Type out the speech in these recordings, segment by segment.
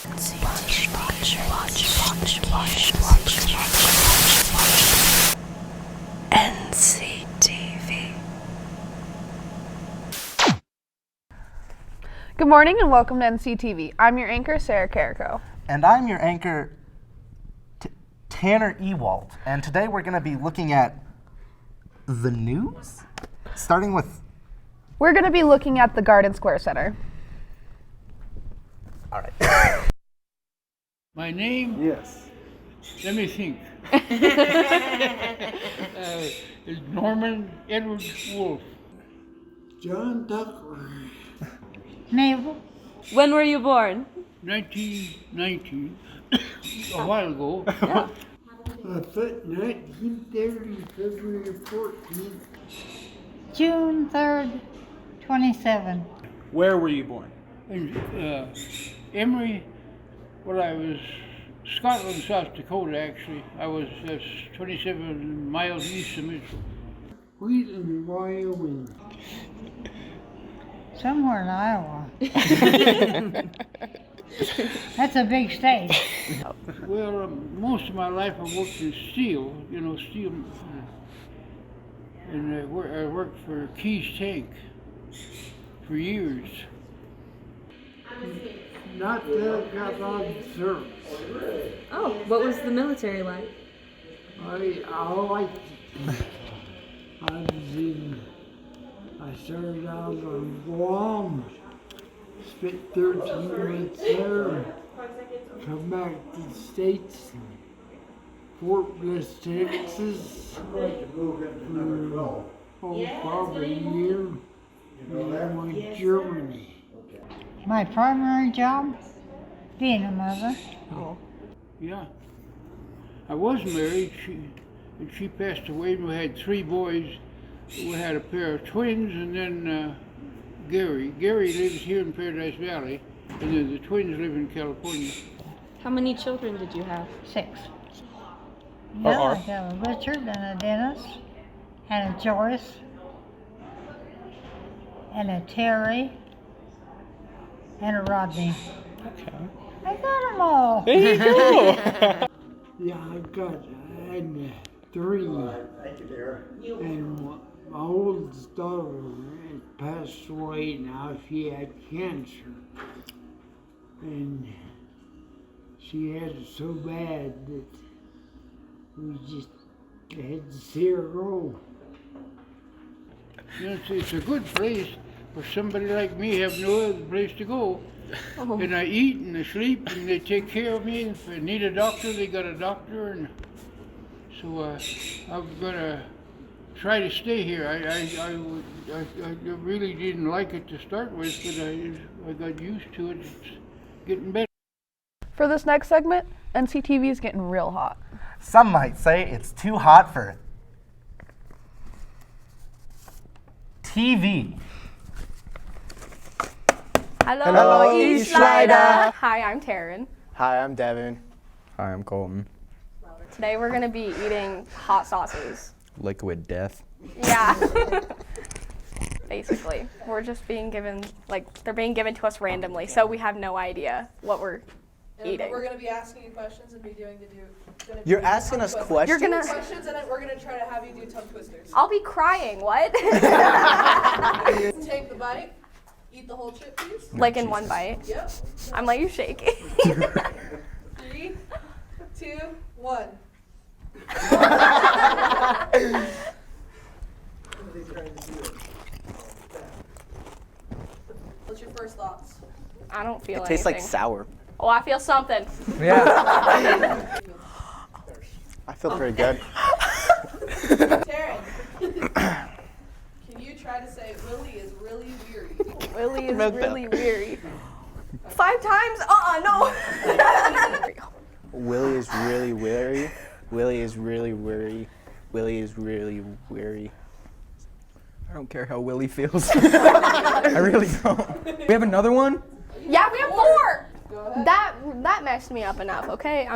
NCTV. Good morning and welcome to NCTV. I'm your anchor, Sarah Carrico. And I'm your anchor, Tanner Ewald. And today we're going to be looking at the news, starting with... We're going to be looking at the Garden Square Center. All right. My name? Yes. Let me think. Is Norman Edward Wolf. John Tucker. Mabel. When were you born? 1919, a while ago. Yeah. Foot 1930, February 14th. June 3rd, 27. Where were you born? In Emery, well, I was Scotland, South Dakota, actually. I was 27 miles east of Mitchell. Wheatland, Wyoming. Somewhere in Iowa. That's a big state. Well, most of my life I worked in steel, steel. And I worked for Keys Tank for years. Not that I got on service. Oh, what was the military like? I liked it. I started out on Guam, spent 13 months there, come back to the States, Fort Bliss, Texas, for probably a year, and then I went to Germany. My primary job, being a mother. Yeah. I was married, and she passed away, and we had 3 boys. We had a pair of twins, and then Gary. Gary lives here in Paradise Valley, and then the twins live in California. How many children did you have? 6. Yeah, I got a Richard and a Dennis, and a Joyce, and a Terry, and a Rodney. Okay. I got them all. There you go. Yeah, I had 3. And my oldest daughter had passed away now. She had cancer. And she had it so bad that we just had to see her go. It's a good place for somebody like me have no other place to go. Oh. And I eat and I sleep and they take care of me. If I need a doctor, they got a doctor. And so I'm gonna try to stay here. I really didn't like it to start with, but I got used to it. It's getting better. For this next segment, NCTV is getting real hot. Some might say it's too hot for TV. Hello, East Rider. Hi, I'm Taryn. Hi, I'm Devin. Hi, I'm Colton. Today we're gonna be eating hot sauces. Liquid death. Yeah. Basically, we're just being given, they're being given to us randomly, so we have no idea what we're eating. We're gonna be asking you questions and You're asking us questions? You're gonna. questions, and then we're gonna try to have you do tongue twisters. I'll be crying. What? Take the bite. Eat the whole chip, please. Like in one bite. Yep. I'm like, you shaking. 3, 2, 1. What's your first thoughts? I don't feel It tastes anything. like sour. Oh, I feel something. Yeah. I feel pretty good. Taryn, can you try to say Willie is really weary? Willie is really weary. 5 times? No. Willie is really weary. Willie is really weary. Willie is really weary. I don't care how Willie feels. I really don't. We have another one? Yeah, we have 4. That messed me up enough. Okay,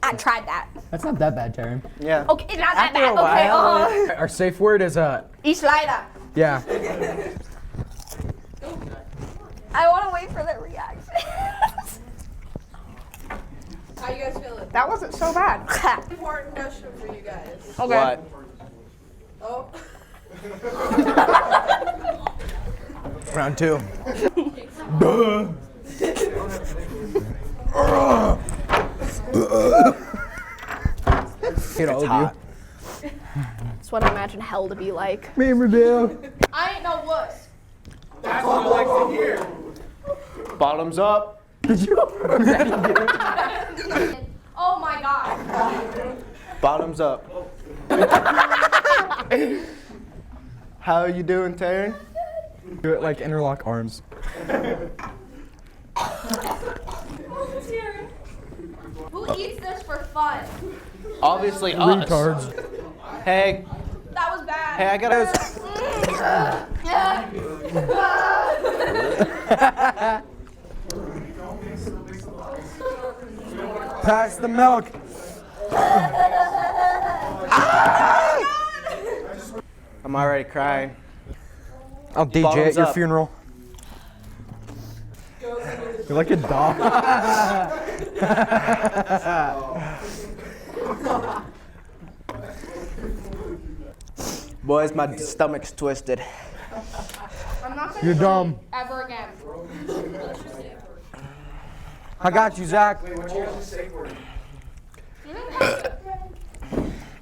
I tried that. That's not that bad, Taryn. Yeah. Okay, it's not that After a bad. Okay. Our safe word is East Lida. yeah. I want to wait for their reaction. How you guys feeling? That wasn't so bad. Important question for you guys. Okay. Oh. Round 2. It's hot. That's what I imagine hell to be like. Me and Riville. I ain't no wuss. Bottoms up. Oh my god. Bottoms up. How you doing, Taryn? Do it like interlock arms. Who eats this for fun? Obviously us. Retards. Hey, That was bad. hey, I gotta. Pass the milk. I'm already crying. I'll DJ Bottoms at your up. funeral. You're like a dog. Boys, my stomach's twisted. I'm not gonna You're dumb. ever again. I got you, Zach.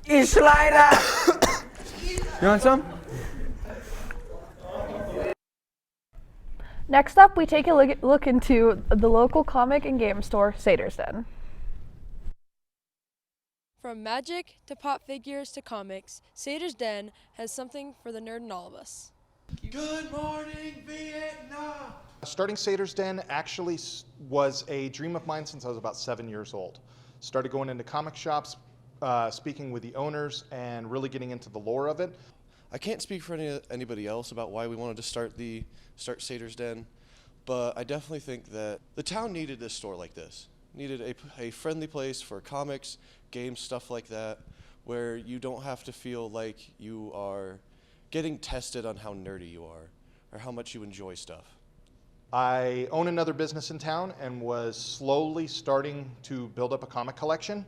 Ishleiter. You want some? Next up, we take a look into the local comic and game store, Satyrs Den. From magic to pop figures to comics, Satyrs Den has something for the nerd in all of us. Good morning, Vietnam! Starting Satyrs Den actually was a dream of mine since I was about 7 years old. Started going into comic shops, speaking with the owners, and really getting into the lore of it. I can't speak for anybody else about why we wanted to start Satyrs Den, but I definitely think that the town needed this store like this. Needed a friendly place for comics, games, stuff like that, where you don't have to feel like you are getting tested on how nerdy you are or how much you enjoy stuff. I own another business in town and was slowly starting to build up a comic collection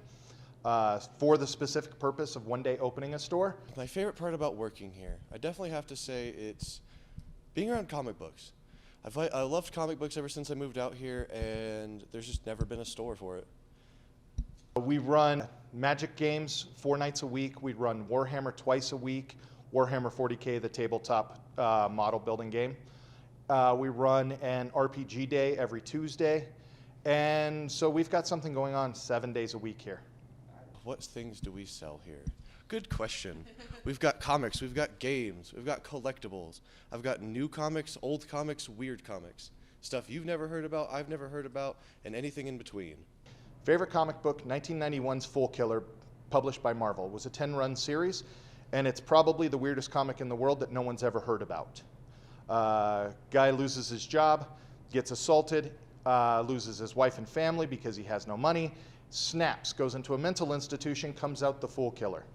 for the specific purpose of one day opening a store. My favorite part about working here, I definitely have to say it's being around comic books. I loved comic books ever since I moved out here, and there's just never been a store for it. We run Magic games 4 nights a week. We run Warhammer twice a week. Warhammer 40K, the tabletop model building game. We run an RPG day every Tuesday. And so we've got something going on 7 days a week here. What things do we sell here? Good question. We've got comics, we've got games, we've got collectibles. I've got new comics, old comics, weird comics. Stuff you've never heard about, I've never heard about, and anything in between. Favorite comic book, 1991's Fool Killer, published by Marvel. It was a 10-run series, and it's probably the weirdest comic in the world that no one's ever heard about. Guy loses his job, gets assaulted, loses his wife and family because he has no money, snaps, goes into a mental institution, comes out the Fool Killer.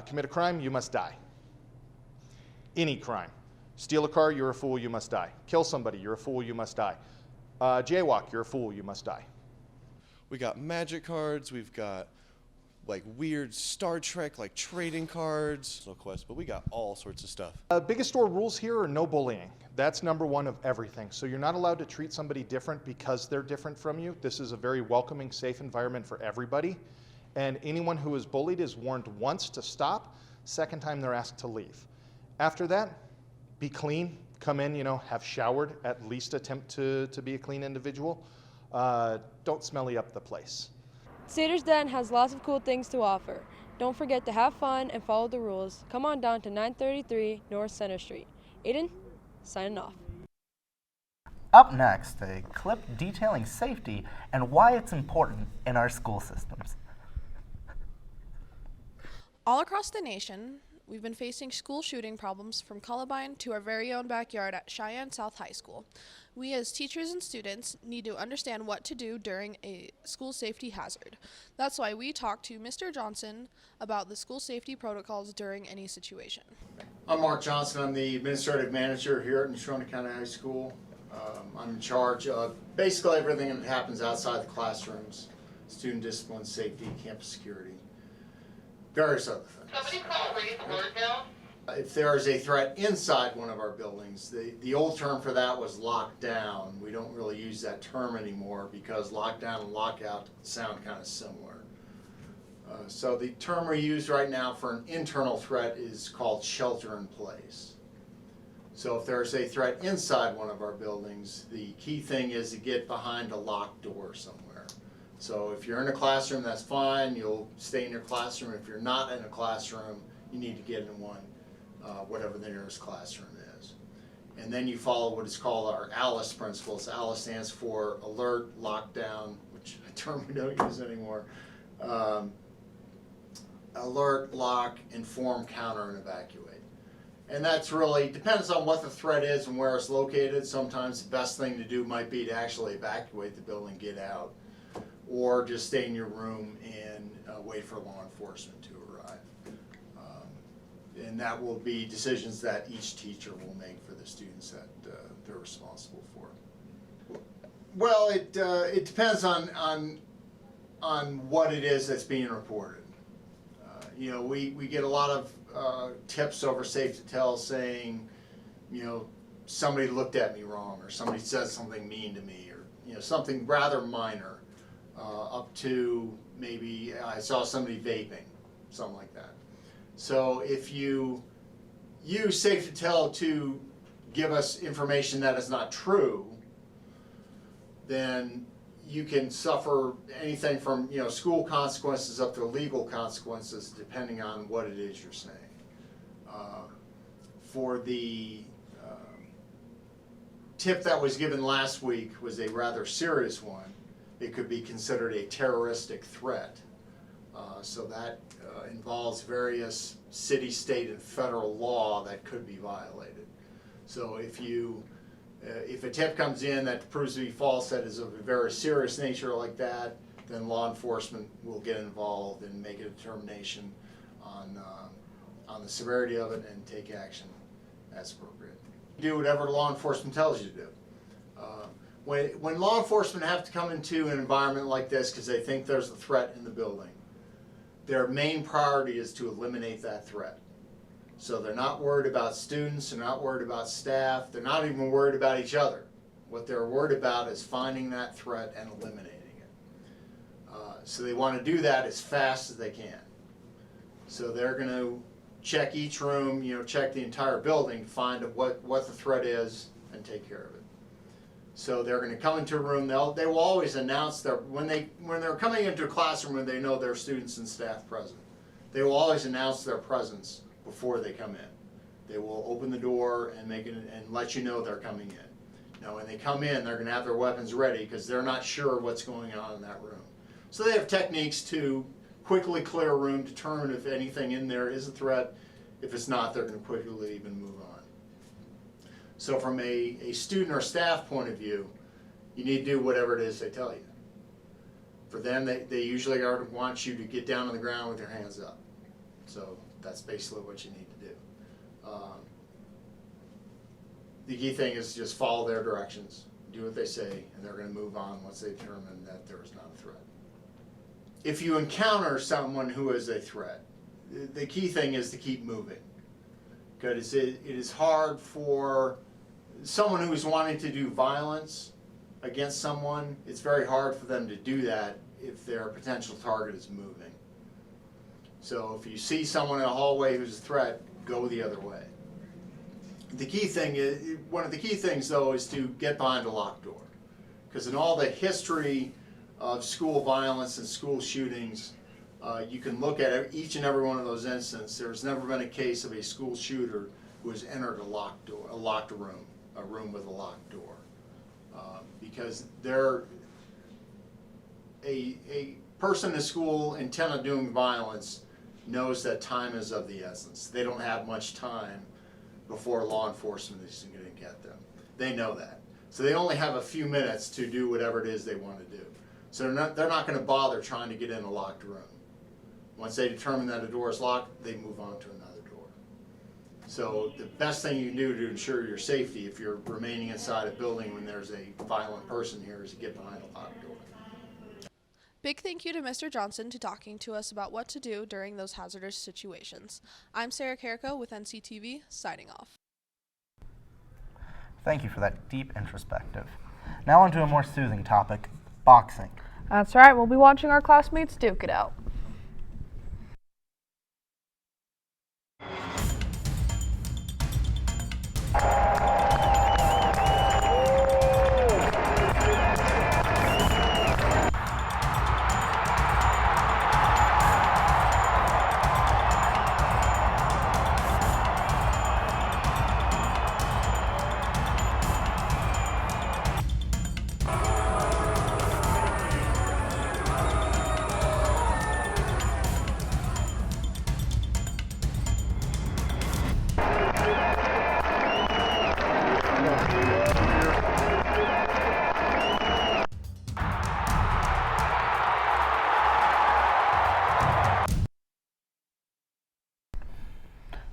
Commit a crime, you must die. Any crime. Steal a car, you're a fool, you must die. Kill somebody, you're a fool, you must die. Jaywalk, you're a fool, you must die. We got magic cards, we've got like weird Star Trek like trading cards, no quest, but we got all sorts of stuff. Biggest store rules here are no bullying. That's number one of everything. So you're not allowed to treat somebody different because they're different from you. This is a very welcoming, safe environment for everybody. And anyone who is bullied is warned once to stop, second time they're asked to leave. After that, be clean, come in, have showered, at least attempt to be a clean individual. Don't smelly up the place. Satyrs Den has lots of cool things to offer. Don't forget to have fun and follow the rules. Come on down to 933 North Center Street. Aiden, signing off. Up next, a clip detailing safety and why it's important in our school systems. All across the nation, we've been facing school shooting problems from Columbine to our very own backyard at Cheyenne South High School. We as teachers and students need to understand what to do during a school safety hazard. That's why we talked to Mr. Johnson about the school safety protocols during any situation. I'm Mark Johnson. I'm the administrative manager here at Neshonoka County High School. I'm in charge of basically everything that happens outside the classrooms, student discipline, safety, campus security, various other things. Somebody call raise word now. If there is a threat inside one of our buildings, the old term for that was lockdown. We don't really use that term anymore because lockdown and lockout sound kind of similar. So the term we use right now for an internal threat is called shelter in place. So if there's a threat inside one of our buildings, the key thing is to get behind a locked door somewhere. So if you're in a classroom, that's fine, you'll stay in your classroom. If you're not in a classroom, you need to get in one, whatever the nearest classroom is. And then you follow what is called our ALICE principles. ALICE stands for alert, lockdown, which a term we don't use anymore. Alert, lock, inform, counter, and evacuate. And that's really, depends on what the threat is and where it's located. Sometimes the best thing to do might be to actually evacuate the building, get out, or just stay in your room and wait for law enforcement to arrive. And that will be decisions that each teacher will make for the students that they're responsible for. Well, it depends on what it is that's being reported. You know, we get a lot of tips over Safe to Tell saying, you know, somebody looked at me wrong, or somebody said something mean to me, or, you know, something rather minor, up to maybe I saw somebody vaping, something like that. So if you use Safe to Tell to give us information that is not true, then you can suffer anything from, you know, school consequences up to legal consequences depending on what it is you're saying. For the tip that was given last week was a rather serious one. It could be considered a terroristic threat. So that involves various city, state, and federal law that could be violated. So if a tip comes in that proves to be false, that is of a very serious nature like that, then law enforcement will get involved and make a determination on the severity of it and take action as appropriate. Do whatever law enforcement tells you to do. When law enforcement have to come into an environment like this because they think there's a threat in the building, their main priority is to eliminate that threat. So they're not worried about students, they're not worried about staff, they're not even worried about each other. What they're worried about is finding that threat and eliminating it. So they want to do that as fast as they can. So they're going to check each room, you know, check the entire building to find what the threat is and take care of it. So they're going to come into a room, they will always announce when they're coming into a classroom and they know there are students and staff present, they will always announce their presence before they come in. They will open the door and let you know they're coming in. Now when they come in, they're going to have their weapons ready because they're not sure what's going on in that room. So they have techniques to quickly clear a room, determine if anything in there is a threat. If it's not, they're going to quickly leave and move on. So from a student or staff point of view, you need to do whatever it is they tell you. For them, they usually want you to get down on the ground with your hands up. So that's basically what you need to do. The key thing is just follow their directions, do what they say, and they're going to move on once they determine that there is not a threat. If you encounter someone who is a threat, the key thing is to keep moving. Because it is hard for someone who is wanting to do violence against someone, it's very hard for them to do that if their potential target is moving. So if you see someone in a hallway who's a threat, go the other way. The key thing is, one of the key things though is to get behind a locked door. Because in all the history of school violence and school shootings, you can look at each and every one of those instances. There's never been a case of a school shooter who has entered a locked door, a room with a locked door. Because a person in school intent on doing violence knows that time is of the essence. They don't have much time before law enforcement is going to get them. They know that. So they only have a few minutes to do whatever it is they want to do. So they're not going to bother trying to get in a locked room. Once they determine that a door is locked, they move on to another door. So the best thing you can do to ensure your safety if you're remaining inside a building when there's a violent person here is to get behind a locked door. Big thank you to Mr. Johnson to talking to us about what to do during those hazardous situations. I'm Sarah Carrico with NCTV, signing off. Thank you for that deep introspective. Now on to a more soothing topic, boxing. That's right, we'll be watching our classmates duke it out.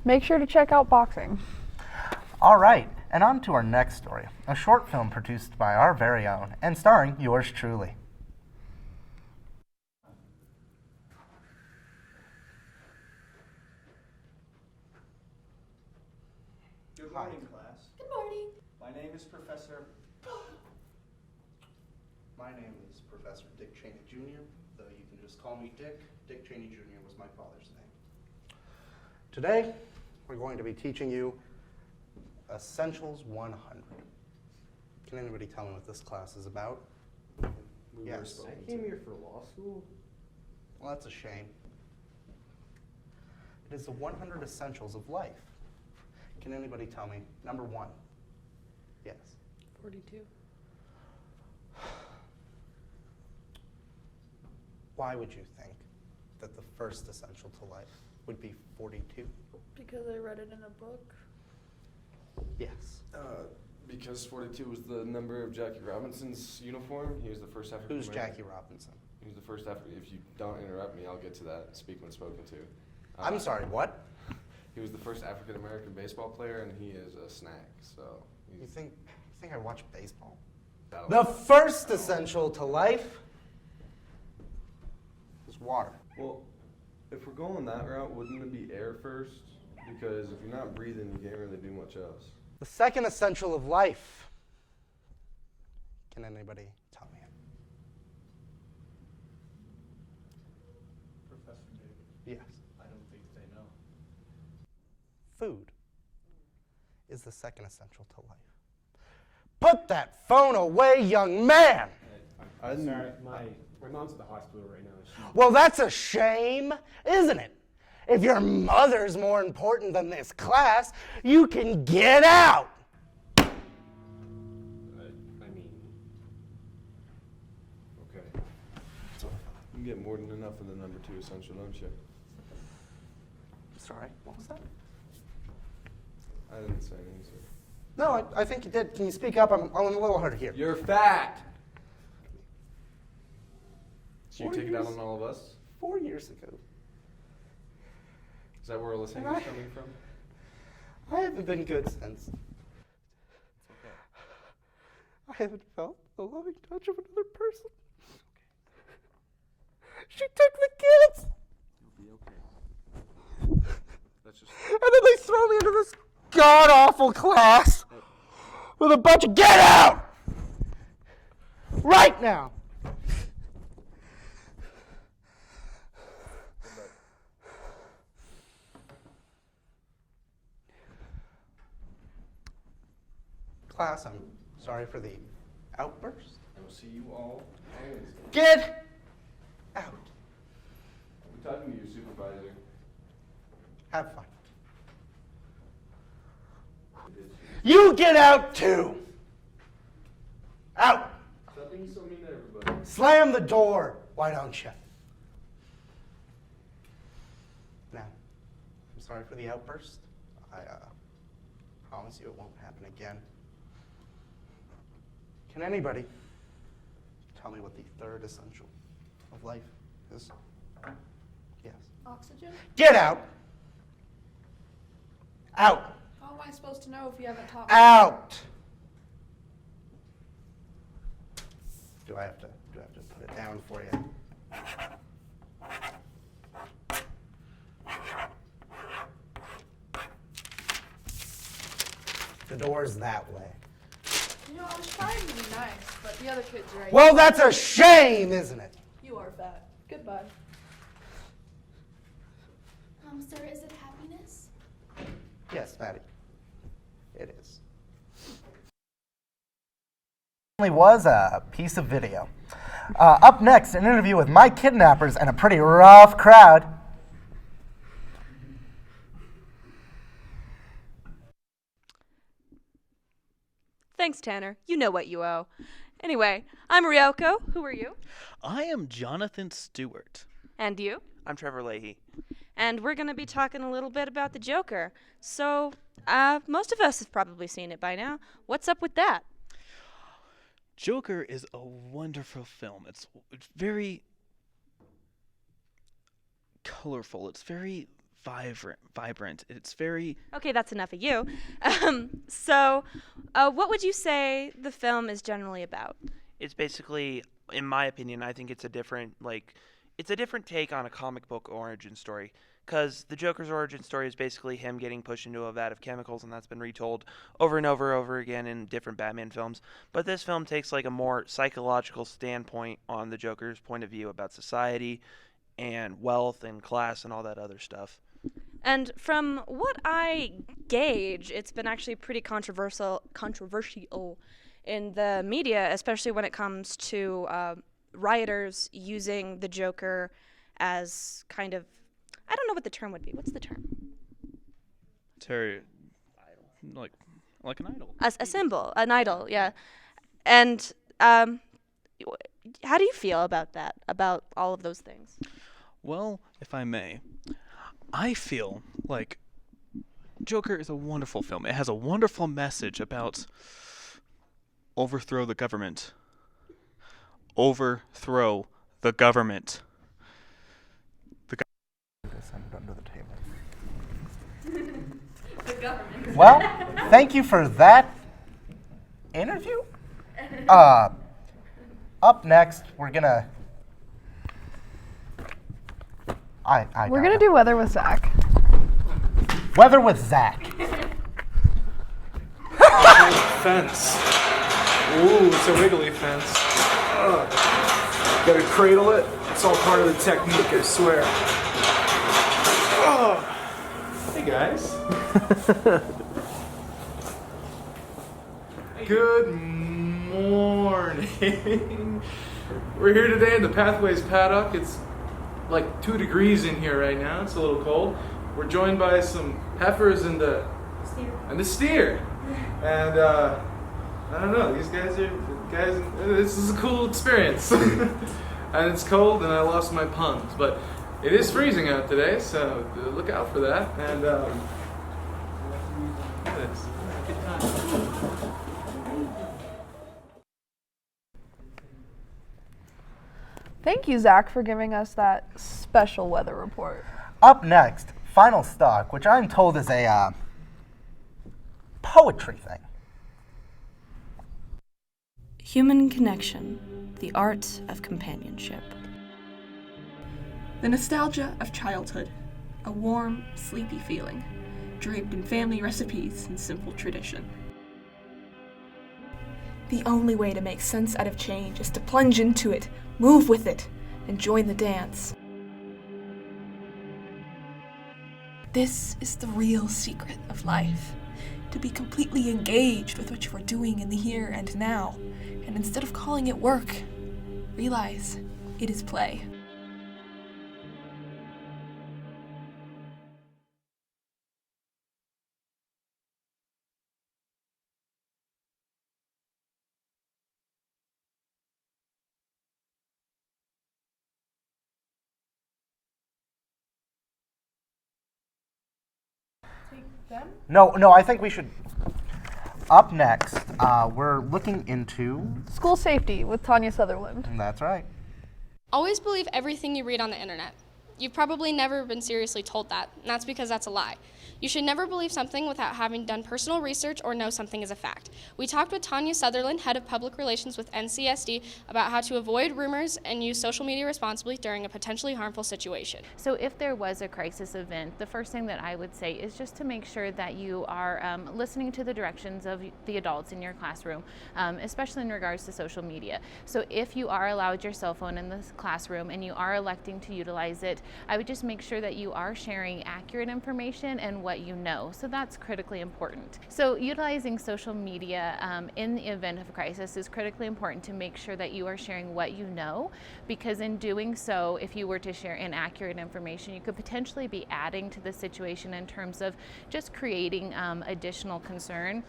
Make sure to check out boxing. All right, and on to our next story, a short film produced by our very own and starring yours truly. Good morning, class. Good morning. My name is Professor. My name is Professor Dick Cheney Jr., though you can just call me Dick. Dick Cheney Jr. was my father's name. Today, we're going to be teaching you Essentials 100. Can anybody tell me what this class is about? Yes. I came here for law school. Well, that's a shame. It is the 100 essentials of life. Can anybody tell me? Number 1. Yes. 42. Why would you think that the first essential to life would be 42? Because I read it in a book. Yes. Because 42 was the number of Jackie Robinson's uniform. He was the first African Who's American. Jackie Robinson? He was the first African. If you don't interrupt me, I'll get to that. Speak when spoken to. I'm sorry, what? He was the first African American baseball player, and he is a snack. So. You think I watch baseball? That'll The first essential to life is water. Well, if we're going that route, wouldn't it be air first? Because if you're not breathing, you can't really do much else. The second essential of life. Can anybody tell me it? Professor David. Yes. I don't think they know. Food is the second essential to life. Put that phone away, young man! I'm sorry, my mom's at the hospital right now. Well, that's a shame, isn't it? If your mother's more important than this class, you can get out! I mean, Okay. You get more than enough of the number 2 essential, don't you? Sorry, what was that? I didn't say anything, sir. No, I think you did. Can you speak up? I'm a little hard to hear. You're fat! So you 4 take it out years- on all of us? 4 years ago. Is that where listening Right. is coming from? I haven't been good since. I haven't felt the loving touch of another person. She took the kids! You'll be okay. That's just. And then they throw me into this god-awful class with a bunch of get out! Right now! Class, I'm sorry for the outburst. I will see you all on Wednesday. Get out! I'll be talking to your supervisor. Have fun. You get out too! Out! Stop being so mean to everybody. Slam the door, why don't you? Now, I'm sorry for the outburst. I promise you it won't happen again. Can anybody tell me what the third essential of life is? Yes. Oxygen? Get out! Out. How am I supposed to know if you haven't taught me? Out. Do I have to put it down for you? The door's that way. You know, I was trying to be nice, but the other kids are right. Well, that's a shame, isn't it? You are fat. Goodbye. Sir, is it happiness? Yes, Maddie. It is. Only was a piece of video. Up next, an interview with my kidnappers and a pretty rough crowd. Thanks, Tanner. You know what you owe. Anyway, I'm Ryoko. Who are you? I am Jonathan Stewart. And you? I'm Trevor Leahy. And we're going to be talking a little bit about the Joker. So, most of us have probably seen it by now. What's up with that? Joker is a wonderful film. It's very colorful. It's very vibrant. It's very... Okay, that's enough of you. So, what would you say the film is generally about? It's basically, in my opinion, I think it's a different take on a comic book origin story. Because the Joker's origin story is basically him getting pushed into a vat of chemicals, and that's been retold over and over again in different Batman films. But this film takes like a more psychological standpoint on the Joker's point of view about society and wealth and class and all that other stuff. And from what I gauge, it's been actually pretty controversial in the media, especially when it comes to rioters using the Joker as kind of, I don't know what the term would be. What's the term? Like an idol. A symbol, an idol, yeah. And how do you feel about that, about all of those things? Well, if I may, I feel like Joker is a wonderful film. It has a wonderful message about overthrow the government. Overthrow the government. Under the table. The government. Well, thank you for that interview. Up next, we're gonna. We're gonna do weather with Zach. Weather with Zach. Fence. Ooh, it's a wiggly fence. Gotta cradle it. It's all part of the technique, I swear. Oh. Hey guys. Good morning. We're here today in the Pathways Paddock. It's like 2 degrees in here right now. It's a little cold. We're joined by some heifers and the steer. And I don't know, these guys, this is a cool experience. And it's cold and I lost my puns, but it is freezing out today, so look out for that. And it's a good time. Thank you, Zach, for giving us that special weather report. Up next, Final Stock, which I'm told is a poetry thing. Human connection, the art of companionship. The nostalgia of childhood, a warm, sleepy feeling, draped in family recipes and simple tradition. The only way to make sense out of change is to plunge into it, move with it, and join the dance. This is the real secret of life, to be completely engaged with what you are doing in the here and now, and instead of calling it work, realize it is play. No, I think we should. Up next, we're looking into school safety with Tanya Sutherland. That's right. Always believe everything you read on the internet. You've probably never been seriously told that, and that's because that's a lie. You should never believe something without having done personal research or know something is a fact. We talked with Tanya Sutherland, Head of Public Relations with NCSD, about how to avoid rumors and use social media responsibly during a potentially harmful situation. So if there was a crisis event, the first thing that I would say is just to make sure that you are listening to the directions of the adults in your classroom, especially in regards to social media. So if you are allowed your cell phone in the classroom and you are electing to utilize it, I would just make sure that you are sharing accurate information and what you know. So that's critically important. So utilizing social media in the event of a crisis is critically important to make sure that you are sharing what you know, because in doing so, if you were to share inaccurate information, you could potentially be adding to the situation in terms of just creating additional concern,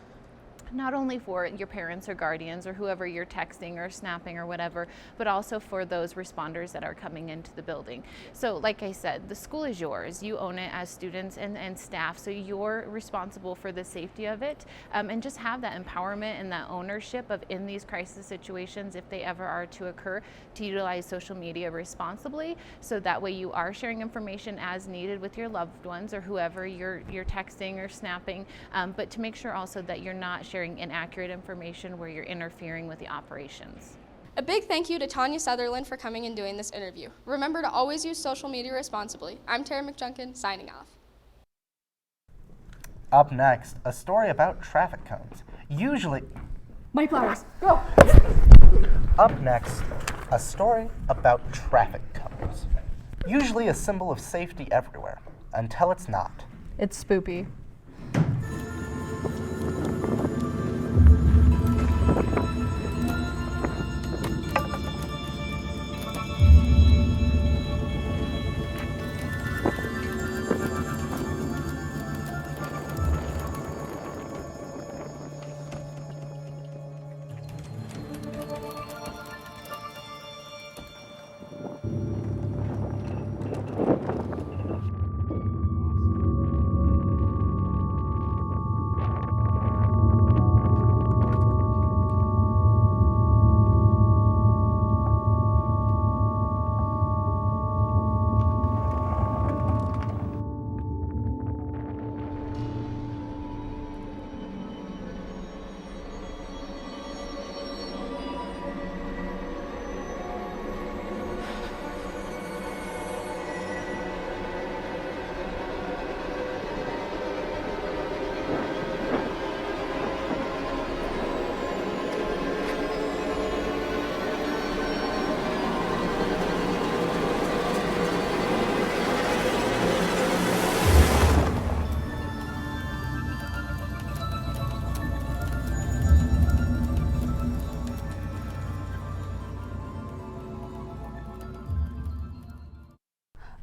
not only for your parents or guardians or whoever you're texting or snapping or whatever, but also for those responders that are coming into the building. So like I said, the school is yours. You own it as students and staff, so you're responsible for the safety of it, and just have that empowerment and that ownership of, in these crisis situations, if they ever are to occur, to utilize social media responsibly, so that way you are sharing information as needed with your loved ones or whoever you're texting or snapping, but to make sure also that you're not sharing inaccurate information where you're interfering with the operations. A big thank you to Tanya Sutherland for coming and doing this interview. Remember to always use social media responsibly. I'm Tara McJunkin, signing off. Up next, a story about traffic cones. My flowers, go! Up next, a story about traffic cones. Usually a symbol of safety everywhere, until it's not. It's spoopy.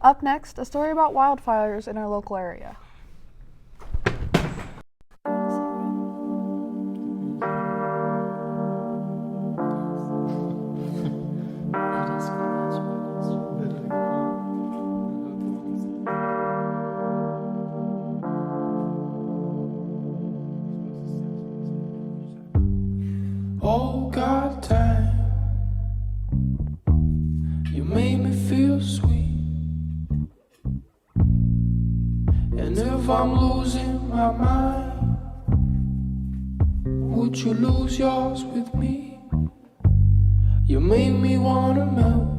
Up next, a story about wildfires in our local area. Oh God, time, you made me feel sweet. And if I'm losing my mind, would you lose yours with me? You make me wanna melt,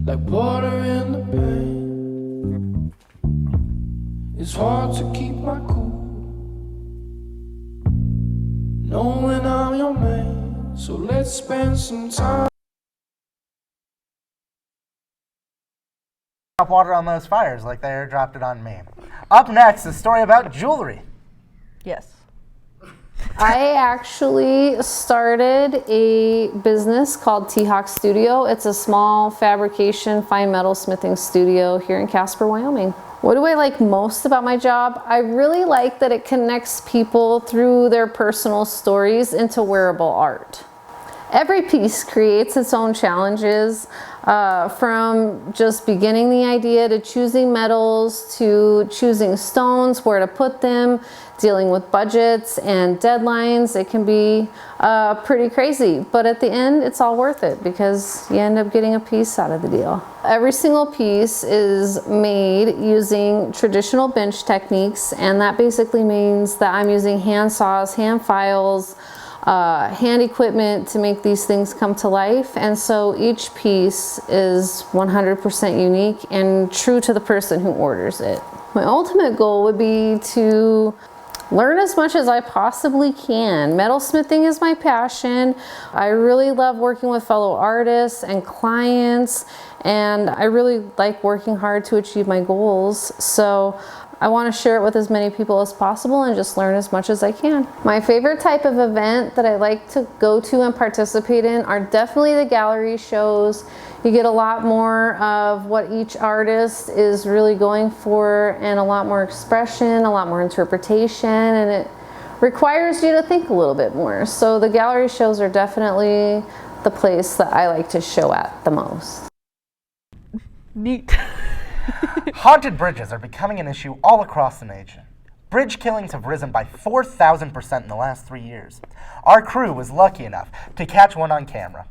like butter in the pan. It's hard to keep my cool, knowing I'm your man. So let's spend some time. Drop water on those fires like they airdropped it on me. Up next, a story about jewelry. Yes. I actually started a business called T-Hawk Studio. It's a small fabrication, fine metal smithing studio here in Casper, Wyoming. What do I like most about my job? I really like that it connects people through their personal stories into wearable art. Every piece creates its own challenges, from just beginning the idea to choosing metals, to choosing stones, where to put them, dealing with budgets and deadlines. It can be pretty crazy, but at the end it's all worth it because you end up getting a piece out of the deal. Every single piece is made using traditional bench techniques, and that basically means that I'm using hand saws, hand files, hand equipment to make these things come to life. And so each piece is 100% unique and true to the person who orders it. My ultimate goal would be to learn as much as I possibly can. Metalsmithing is my passion. I really love working with fellow artists and clients, and I really like working hard to achieve my goals. So I want to share it with as many people as possible and just learn as much as I can. My favorite type of event that I like to go to and participate in are definitely the gallery shows. You get a lot more of what each artist is really going for, and a lot more expression, a lot more interpretation, and it requires you to think a little bit more. So the gallery shows are definitely the place that I like to show at the most. Neat. Haunted bridges are becoming an issue all across the nation. Bridge killings have risen by 4,000% in the last 3 years. Our crew was lucky enough to catch one on camera.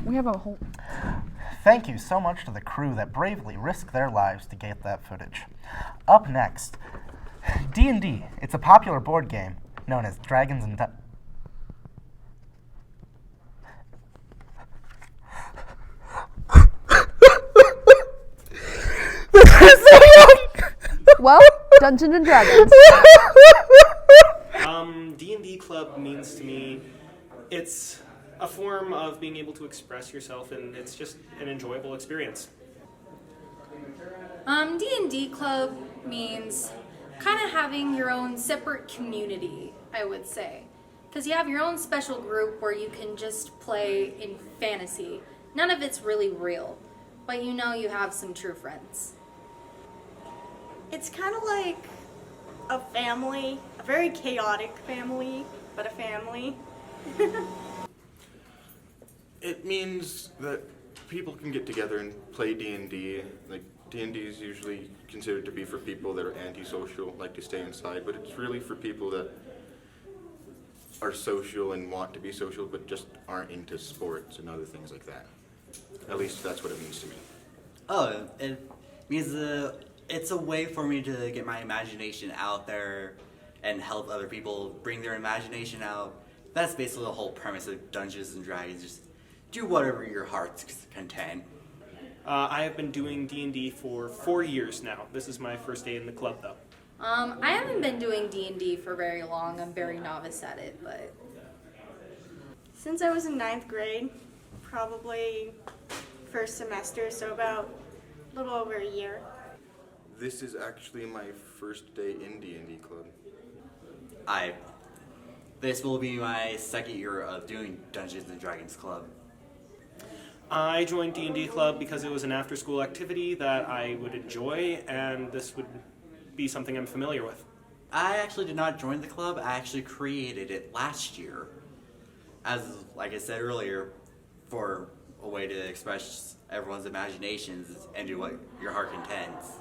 We have a whole... Thank you so much to the crew that bravely risked their lives to get that footage. Up next, D&D. It's a popular board game known as Dragons and Well, Dungeons and Dragons. D&D Club means to me, it's a form of being able to express yourself, and it's just an enjoyable experience. D&D Club means kind of having your own separate community, I would say. Because you have your own special group where you can just play in fantasy. None of it's really real, but you know you have some true friends. It's kind of like a family, a very chaotic family, but a family. It means that people can get together and play D&D. Like, D&D is usually considered to be for people that are antisocial, like to stay inside, but it's really for people that are social and want to be social, but just aren't into sports and other things like that. At least that's what it means to me. Oh, it means it's a way for me to get my imagination out there and help other people bring their imagination out. That's basically the whole premise of Dungeons and Dragons. Just do whatever your heart's content. I have been doing D&D for 4 years now. This is my first day in the club, though. I haven't been doing D&D for very long. I'm very novice at it, but... Since I was in 9th grade, probably first semester, so about a little over a year. This is actually my first day in D&D Club. This will be my second year of doing Dungeons and Dragons Club. I joined D&D Club because it was an after-school activity that I would enjoy, and this would be something I'm familiar with. I actually did not join the club. I actually created it last year. Like I said earlier, for a way to express everyone's imaginations and do what your heart intends.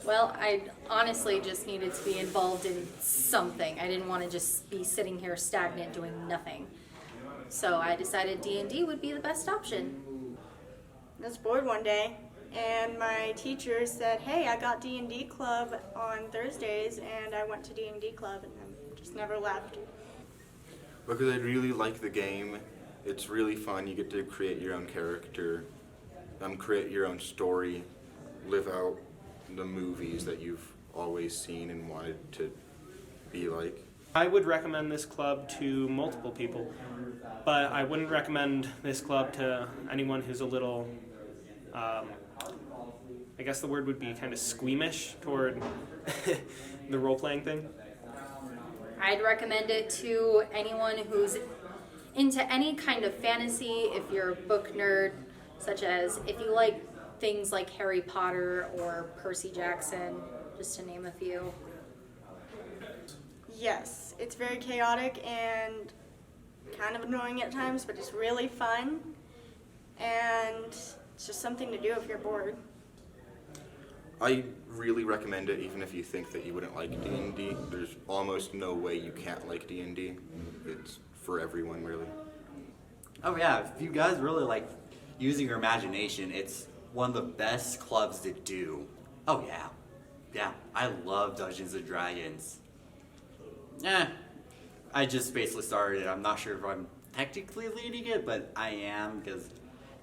Well, I honestly just needed to be involved in something. I didn't want to just be sitting here stagnant doing nothing. So I decided D&D would be the best option. I was bored one day, and my teacher said, hey, I got D&D Club on Thursdays, and I went to D&D Club, and I just never left. Because I really like the game. It's really fun. You get to create your own character, create your own story, live out the movies that you've always seen and wanted to be like. I would recommend this club to multiple people, but I wouldn't recommend this club to anyone who's a little, I guess the word would be kind of squeamish toward the role-playing thing. I'd recommend it to anyone who's into any kind of fantasy, if you're a book nerd, such as if you like things like Harry Potter or Percy Jackson, just to name a few. Yes, it's very chaotic and kind of annoying at times, but it's really fun, and it's just something to do if you're bored. I really recommend it, even if you think that you wouldn't like D&D. There's almost no way you can't like D&D. It's for everyone, really. Oh yeah, if you guys really like using your imagination, it's one of the best clubs to do. Oh yeah. Yeah, I love Dungeons and Dragons. I just basically started it. I'm not sure if I'm technically leading it, but I am, because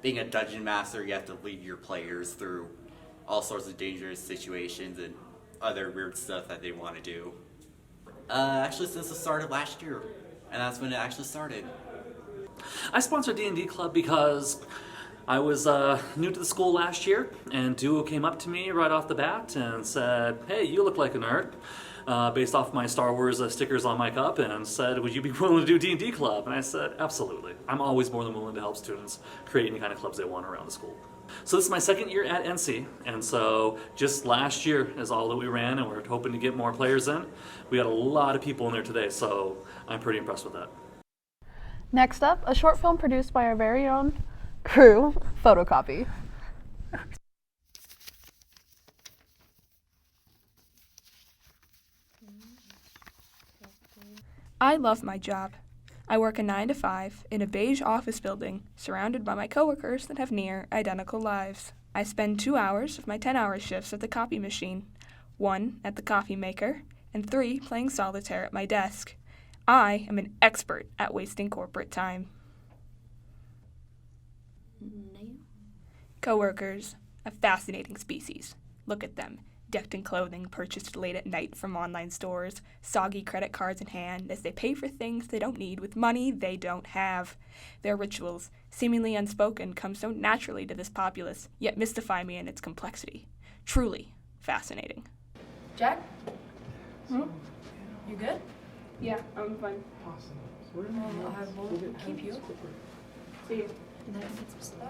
being a dungeon master, you have to lead your players through all sorts of dangerous situations and other weird stuff that they want to do. Actually, since it started last year, and that's when it actually started. I sponsored D&D Club because I was new to the school last year, and Duo came up to me right off the bat and said, hey, you look like a nerd, based off my Star Wars stickers on my cup, and said, would you be willing to do D&D Club? And I said, absolutely. I'm always more than willing to help students create any kind of clubs they want around the school. So this is my second year at NC, and so just last year is all that we ran, and we're hoping to get more players in. We had a lot of people in there today, so I'm pretty impressed with that. Next up, a short film produced by our very own crew, Photocopy. I love my job. I work a 9 to 5 in a beige office building surrounded by my coworkers that have near identical lives. I spend 2 hours of my 10-hour shifts at the copy machine, 1 at the coffee maker, and 3 playing solitaire at my desk. I am an expert at wasting corporate time. Coworkers, a fascinating species. Look at them, decked in clothing purchased late at night from online stores, soggy credit cards in hand as they pay for things they don't need with money they don't have. Their rituals, seemingly unspoken, come so naturally to this populace, yet mystify me in its complexity. Truly fascinating. Jack? You good? Yeah, I'm fine. Well, I will keep you. See you. And then I can get some stuff.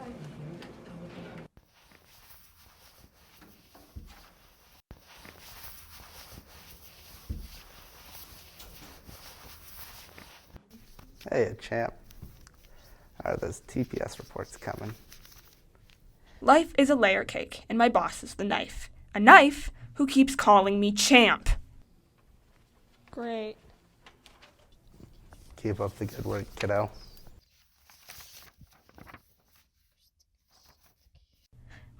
Hey, champ. Are those TPS reports coming? Life is a layer cake, and my boss is the knife. A knife who keeps calling me champ. Great. Keep up the good work, kiddo.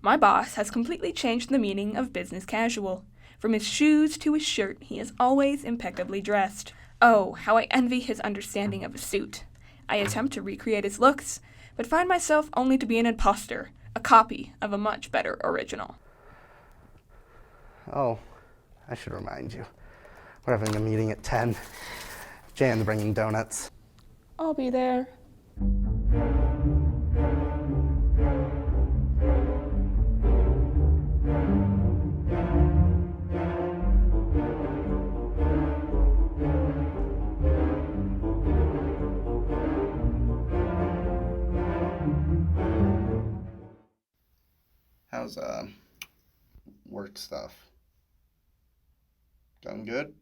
My boss has completely changed the meaning of business casual. From his shoes to his shirt, he is always impeccably dressed. Oh, how I envy his understanding of a suit. I attempt to recreate his looks, but find myself only to be an imposter, a copy of a much better original. Oh, I should remind you. We're having a meeting at 10. Jan's bringing donuts. I'll be there. How's work stuff? Going good?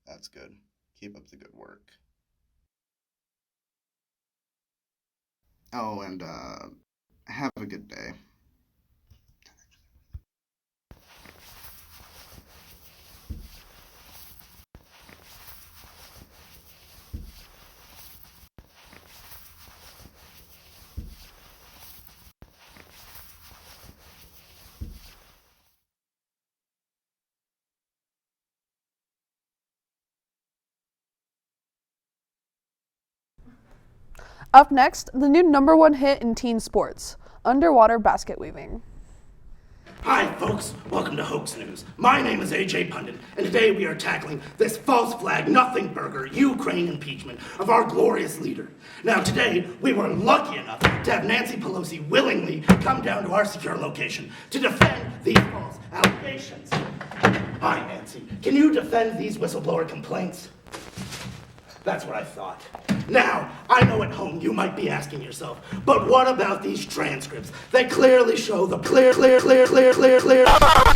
That's good. Keep up the good work. Oh, and have a good day. Up next, the new #1 hit in teen sports, underwater basket weaving. Hi, folks. Welcome to Hoax News. My name is AJ Pundit, and today we are tackling this false flag, nothing burger, Ukraine impeachment of our glorious leader. Now, today, we were lucky enough to have Nancy Pelosi willingly come down to our secure location to defend these false allegations. Hi, Nancy. Can you defend these whistleblower complaints? That's what I thought. Now, I know at home you might be asking yourself, but what about these transcripts that clearly show the clear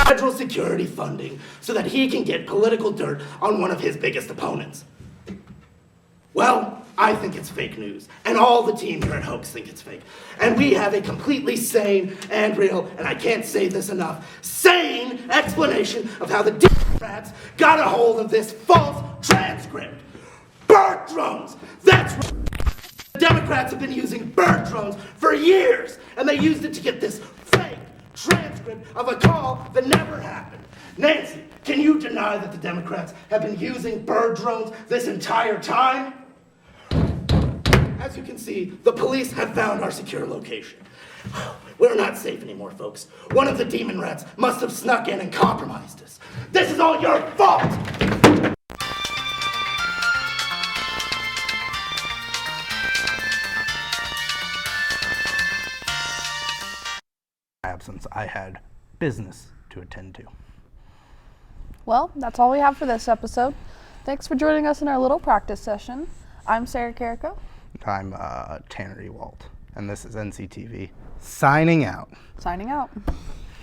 federal security funding so that he can get political dirt on one of his biggest opponents? Well, I think it's fake news, and all the team here at Hoax think it's fake. And we have a completely sane and real, and I can't say this enough, sane explanation of how the Democrats got a hold of this false transcript. Bird drones! That's right. The Democrats have been using bird drones for years, and they used it to get this fake transcript of a call that never happened. Nancy, can you deny that the Democrats have been using bird drones this entire time? As you can see, the police have found our secure location. We're not safe anymore, folks. One of the demon rats must have snuck in and compromised us. This is all your fault! Absence, I had business to attend to. Well, that's all we have for this episode. Thanks for joining us in our little practice session. I'm Sarah Carrico. I'm Tanner Ewalt, and this is NCTV. Signing out. Signing out.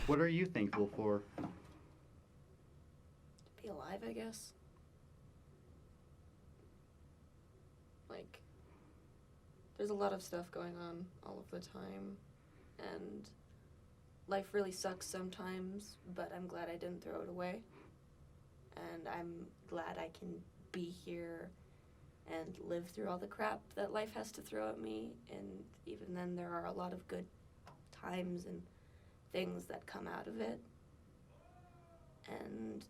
What are you thankful for? Be alive, I guess. Like, there's a lot of stuff going on all of the time, and life really sucks sometimes, but I'm glad I didn't throw it away. And I'm glad I can be here and live through all the crap that life has to throw at me. And even then, there are a lot of good times and things that come out of it. And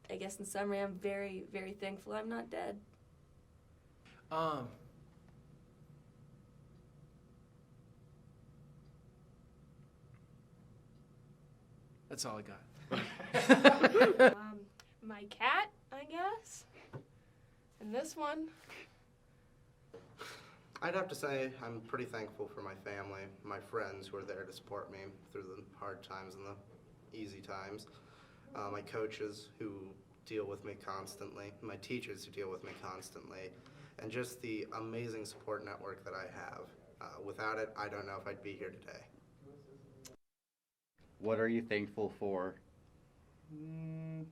I guess in summary, I'm very, very thankful I'm not dead. That's all I got. My cat, I guess. And this one. I'd have to say I'm pretty thankful for my family, my friends who are there to support me through the hard times and the easy times, my coaches who deal with me constantly, my teachers who deal with me constantly, and just the amazing support network that I have. Without it, I don't know if I'd be here today. What are you thankful for? This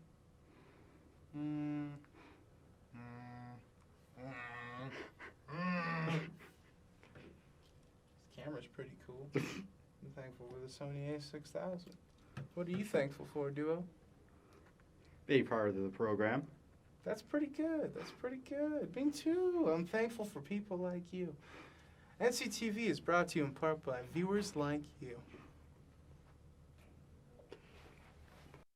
camera's pretty cool. I'm thankful for the Sony a6000. What are you thankful for, Duo? Being part of the program. That's pretty good. That's pretty good. Me too. I'm thankful for people like you. NCTV is brought to you in part by viewers like you.